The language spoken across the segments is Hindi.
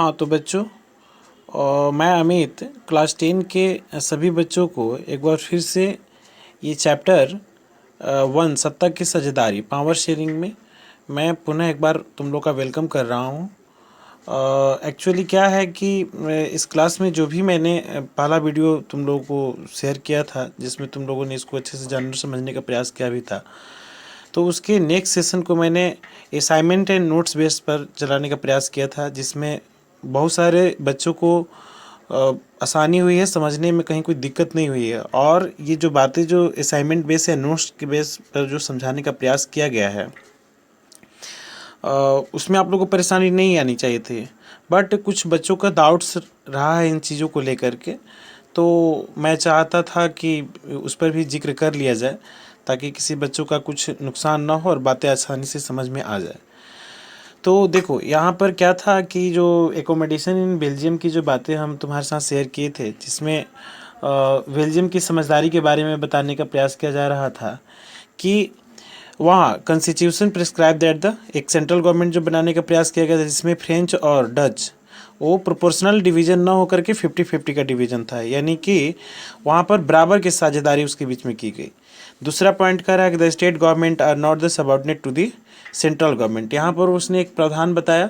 हाँ तो बच्चों, मैं अमित क्लास 10 के सभी बच्चों को एक बार फिर से ये चैप्टर 1 सत्ता की साझेदारी पावर शेयरिंग में मैं पुनः एक बार तुम लोग का वेलकम कर रहा हूँ। एक्चुअली क्या है कि इस क्लास में जो भी मैंने पहला वीडियो तुम लोगों को शेयर किया था, जिसमें तुम लोगों ने इसको अच्छे से जानने समझने का प्रयास किया भी था, तो उसके नेक्स्ट सेशन को मैंने असाइनमेंट एंड नोट्स बेस पर चलाने का प्रयास किया था, जिसमें बहुत सारे बच्चों को आसानी हुई है, समझने में कहीं कोई दिक्कत नहीं हुई है। और ये जो बातें जो असाइनमेंट बेस या नोट्स के बेस पर जो समझाने का प्रयास किया गया है, उसमें आप लोगों को परेशानी नहीं आनी चाहिए थी। बट कुछ बच्चों का डाउट्स रहा है इन चीज़ों को लेकर के, तो मैं चाहता था कि उस पर भी जिक्र कर लिया जाए, ताकि किसी बच्चों का कुछ नुकसान ना हो और बातें आसानी से समझ में आ जाए। तो देखो यहाँ पर क्या था कि जो एकोमोडेशन इन बेल्जियम की जो बातें हम तुम्हारे साथ शेयर किए थे, जिसमें बेल्जियम की समझदारी के बारे में बताने का प्रयास किया जा रहा था कि वहाँ कॉन्स्टिट्यूशन प्रिस्क्राइब दैट द एक सेंट्रल गवर्नमेंट जो बनाने का प्रयास किया गया था, जिसमें फ्रेंच और डच वो प्रोपोर्शनल डिवीज़न ना होकर के 50-50 का डिवीज़न था, यानी कि वहाँ पर बराबर की साझेदारी उसके बीच में की गई। दूसरा पॉइंट कह रहा है कि the state government are not the subordinate to the central government. यहाँ पर उसने एक प्रावधान बताया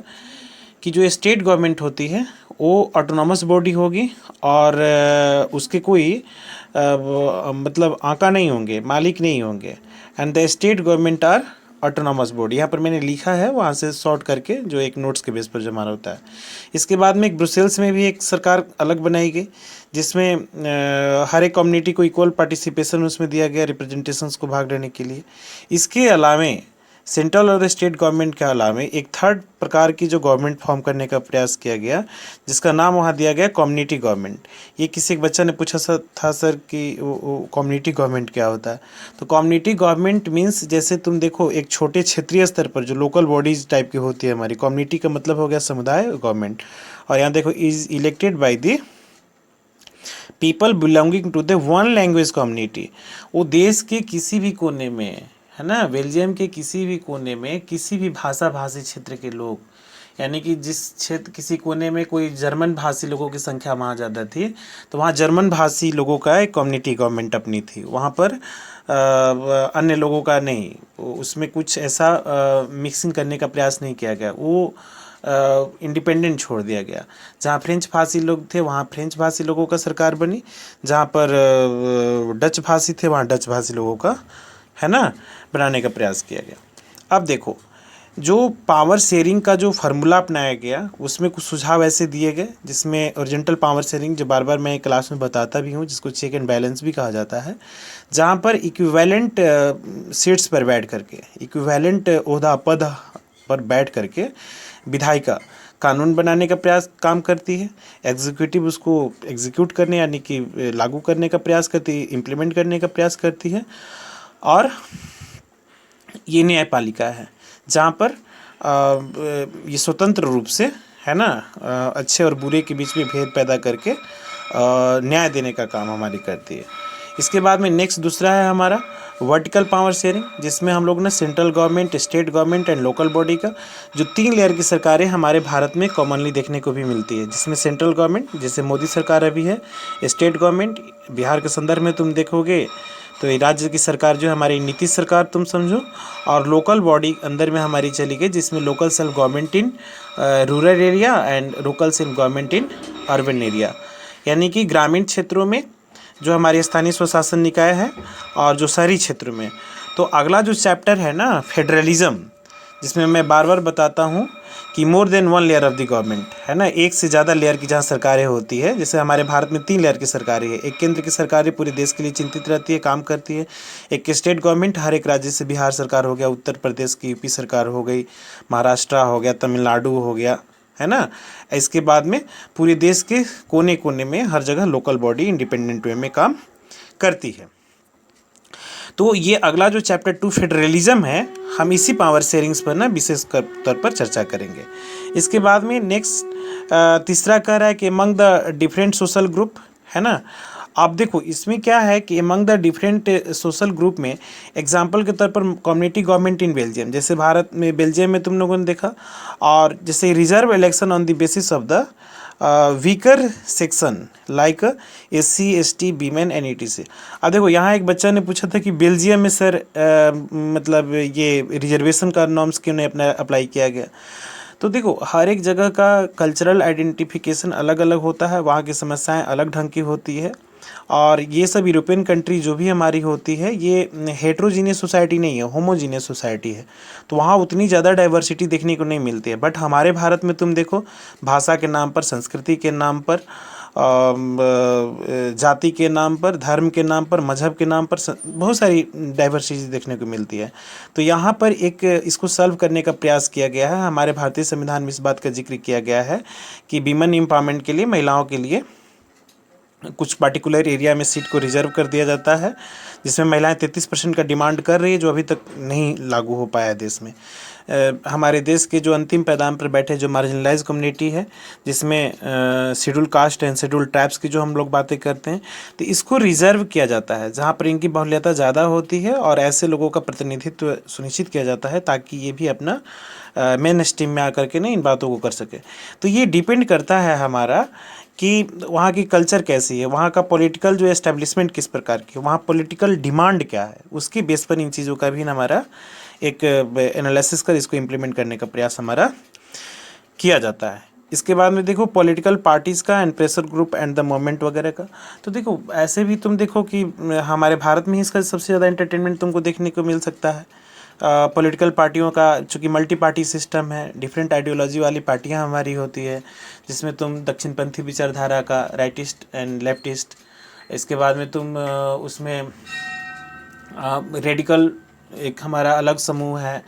कि जो स्टेट गवर्नमेंट होती है वो ऑटोनॉमस बॉडी होगी और उसके कोई मतलब आका नहीं होंगे, मालिक नहीं होंगे। And the state government are autonomous body, यहाँ पर मैंने लिखा है, वहाँ से शॉर्ट करके जो एक नोट्स के बेस पर जो हमारा होता है। इसके बाद में एक ब्रुसेल्स में भी एक सरकार अलग बनाई गई, जिसमें हर एक कम्युनिटी को इक्वल पार्टिसिपेशन उसमें दिया गया, रिप्रेजेंटेशंस को भाग लेने के लिए। इसके अलावे सेंट्रल और स्टेट गवर्नमेंट के अलावा एक थर्ड प्रकार की जो गवर्नमेंट फॉर्म करने का प्रयास किया गया, जिसका नाम वहाँ दिया गया कम्युनिटी गवर्नमेंट। ये किसी एक बच्चा ने पूछा था सर कि कम्युनिटी गवर्नमेंट क्या होता है। तो कम्युनिटी गवर्नमेंट मीन्स, जैसे तुम देखो एक छोटे क्षेत्रीय स्तर पर जो लोकल बॉडीज टाइप की होती है हमारी, कम्युनिटी का मतलब हो गया समुदाय गवर्नमेंट। और यहाँ देखो is elected by the people belonging to the one language community. वो देश के किसी भी कोने में, है ना, बेल्जियम के किसी भी कोने में किसी भी भाषा भाषी क्षेत्र के लोग, यानी कि जिस क्षेत्र किसी कोने में कोई जर्मन भाषी लोगों की संख्या वहाँ ज़्यादा थी, तो वहाँ जर्मन भाषी लोगों का एक कम्युनिटी गवर्नमेंट अपनी थी, वहाँ पर अन्य लोगों का नहीं, उसमें कुछ ऐसा मिक्सिंग करने का प्रयास नहीं किया गया, वो इंडिपेंडेंट छोड़ दिया गया। जहाँ फ्रेंच भाषी लोग थे वहाँ फ्रेंच भाषी लोगों का सरकार बनी, जहाँ पर डच भाषी थे वहाँ डच भाषी लोगों का, है ना, बनाने का प्रयास किया गया। अब देखो जो पावर शेयरिंग का जो फार्मूला अपनाया गया, उसमें कुछ सुझाव ऐसे दिए गए, जिसमें ओरिजेंटल पावर शेयरिंग जो बार बार मैं क्लास में बताता भी हूँ, जिसको चेक एंड बैलेंस भी कहा जाता है, जहाँ पर इक्विवेलेंट सीट्स पर बैठ करके, इक्विवेलेंट ओहदा पद पर बैठ करके विधायिका कानून बनाने का प्रयास काम करती है, एग्जीक्यूटिव उसको एग्जीक्यूट करने यानी कि लागू करने का प्रयास करती है, इम्प्लीमेंट करने का प्रयास करती है। और ये न्यायपालिका है, जहाँ पर ये स्वतंत्र रूप से, है ना, अच्छे और बुरे के बीच में भेद पैदा करके न्याय देने का काम हमारी करती है। इसके बाद में नेक्स्ट दूसरा है हमारा वर्टिकल पावर शेयरिंग, जिसमें हम लोग ना central government, state government and local body का जो 3 लेयर की सरकारें हमारे भारत में कॉमनली देखने को भी मिलती है, जिसमें सेंट्रल गवर्नमेंट जैसे मोदी सरकार अभी है, स्टेट गवर्नमेंट बिहार के संदर्भ में तुम देखोगे तो ये राज्य की सरकार जो है हमारी नीतीश सरकार तुम समझो, और लोकल बॉडी अंदर में हमारी चली गई, जिसमें local self government in rural area and local self government in urban area, यानी कि ग्रामीण क्षेत्रों में जो हमारे स्थानीय स्वशासन निकाय है और जो शहरी क्षेत्र में। तो अगला जो चैप्टर है ना फेडरलिज्म, जिसमें मैं बार बार बताता हूँ कि more than 1 layer of the government, है ना, एक से ज़्यादा लेयर की जहाँ सरकारें होती है, जैसे हमारे भारत में 3 लेयर की सरकारें हैं। एक केंद्र की सरकारें पूरे देश के लिए चिंतित रहती है, काम करती है। एक स्टेट गवर्नमेंट हर एक राज्य से, बिहार सरकार हो गया, उत्तर प्रदेश की यूपी सरकार हो गई, महाराष्ट्र हो गया, तमिलनाडु हो गया, है ना। इसके बाद में पूरे देश के कोने कोने में हर जगह लोकल बॉडी इंडिपेंडेंट वे में काम करती है। तो ये अगला जो चैप्टर 2 फेडरलिज्म है, हम इसी पावर शेयरिंग्स पर ना विशेष तौर पर चर्चा करेंगे। इसके बाद में नेक्स्ट तीसरा कह रहा है कि among the different social group, है ना, आप देखो इसमें क्या है कि among the different social group में एग्जांपल के तौर पर कम्युनिटी गवर्नमेंट इन बेल्जियम, जैसे भारत में बेल्जियम में तुम लोगों ने देखा, और जैसे reserve election on the basis of the weaker section like SC ST women NET से। अब देखो यहाँ एक बच्चा ने पूछा था कि बेल्जियम में सर मतलब ये रिजर्वेशन का नॉर्म्स क्यों नहीं अपना अप्लाई किया गया। तो देखो हर एक जगह का कल्चरल आइडेंटिफिकेशन अलग अलग होता है, वहाँ की समस्याएं अलग ढंग की होती है, और ये सब यूरोपियन कंट्री जो भी हमारी होती है ये हेट्रोजीनियस सोसाइटी नहीं है, होमोजीनियस सोसाइटी है, तो वहाँ उतनी ज़्यादा डाइवर्सिटी देखने को नहीं मिलती है। बट हमारे भारत में तुम देखो भाषा के नाम पर, संस्कृति के नाम पर, जाति के नाम पर, धर्म के नाम पर, मजहब के नाम पर बहुत सारी डाइवर्सिटी देखने को मिलती है। तो यहाँ पर एक इसको सॉल्व करने का प्रयास किया गया है। हमारे भारतीय संविधान में इस बात का जिक्र किया गया है कि वीमेन एम्पावरमेंट के लिए, महिलाओं के लिए कुछ पार्टिकुलर एरिया में सीट को रिजर्व कर दिया जाता है, जिसमें महिलाएं 33% का डिमांड कर रही है, जो अभी तक नहीं लागू हो पाया देश में। हमारे देश के जो अंतिम पैदान पर बैठे जो मार्जिनलाइज कम्युनिटी है, जिसमें schedule caste and schedule tribes की जो हम लोग बातें करते हैं, तो इसको रिजर्व किया जाता है जहाँ पर इनकी बाहुल्यता ज़्यादा होती है, और ऐसे लोगों का प्रतिनिधित्व सुनिश्चित किया जाता है ताकि ये भी अपना मेन स्ट्रीम में आकर के ना इन बातों को कर सके। तो ये डिपेंड करता है हमारा कि वहाँ की कल्चर कैसी है, वहाँ का पॉलिटिकल जो एस्टेब्लिशमेंट किस प्रकार की है, वहाँ पॉलिटिकल डिमांड क्या है, उसके बेस पर इन चीज़ों का भी हमारा एक एनालिसिस कर इसको इम्प्लीमेंट करने का प्रयास हमारा किया जाता है। इसके बाद में देखो पॉलिटिकल पार्टीज़ का and pressure group and the movement वगैरह का। तो देखो ऐसे भी तुम देखो कि हमारे भारत में ही इसका सबसे ज़्यादा एंटरटेनमेंट तुमको देखने को मिल सकता है। पॉलिटिकल पार्टियों का चूँकि मल्टी पार्टी सिस्टम है, डिफरेंट आइडियोलॉजी वाली पार्टियां हमारी होती है, जिसमें तुम दक्षिणपंथी विचारधारा का, राइटिस्ट एंड लेफ्टिस्ट, इसके बाद में तुम उसमें रेडिकल एक हमारा अलग समूह है,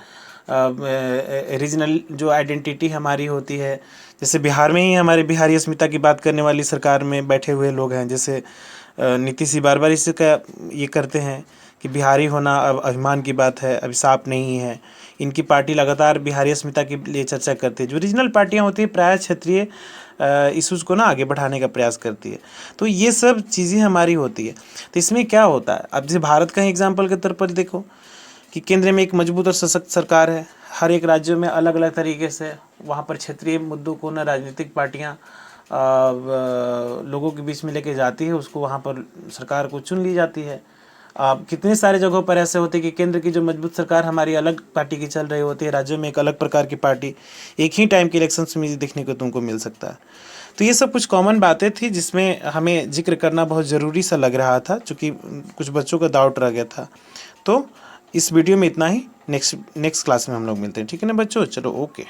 रीजनल जो आइडेंटिटी हमारी होती है, जैसे बिहार में ही हमारे बिहारी अस्मिता की बात करने वाली सरकार में बैठे हुए लोग हैं, जैसे नीतीश जी बार बार इसका ये करते हैं कि बिहारी होना अब अभिमान की बात है, अभिशाप नहीं है। इनकी पार्टी लगातार बिहारी अस्मिता के लिए चर्चा करती है। जो रीजनल पार्टियां होती है प्रायः क्षेत्रीय इशूज़ को ना आगे बढ़ाने का प्रयास करती है। तो ये सब चीज़ें हमारी होती है। तो इसमें क्या होता है, अब जैसे भारत का एग्जाम्पल के तौर पर देखो कि केंद्र में एक मजबूत और सशक्त सरकार है, हर एक राज्यों में अलग अलग तरीके से वहाँ पर क्षेत्रीय मुद्दों को ना राजनीतिक पार्टियाँ लोगों के बीच में लेके जाती है, उसको वहाँ पर सरकार को चुन ली जाती है। कितने सारे जगहों पर ऐसे होते हैं कि केंद्र की जो मजबूत सरकार हमारी अलग पार्टी की चल रही होती है, राज्यों में एक अलग प्रकार की पार्टी एक ही टाइम के इलेक्शंस में देखने को तुमको मिल सकता है। तो ये सब कुछ कॉमन बातें थी जिसमें हमें जिक्र करना बहुत ज़रूरी सा लग रहा था, चूँकि कुछ बच्चों का डाउट रह गया था। तो इस वीडियो में इतना ही, नेक्स्ट क्लास में हम लोग मिलते हैं, ठीक है ना बच्चों, चलो ओके।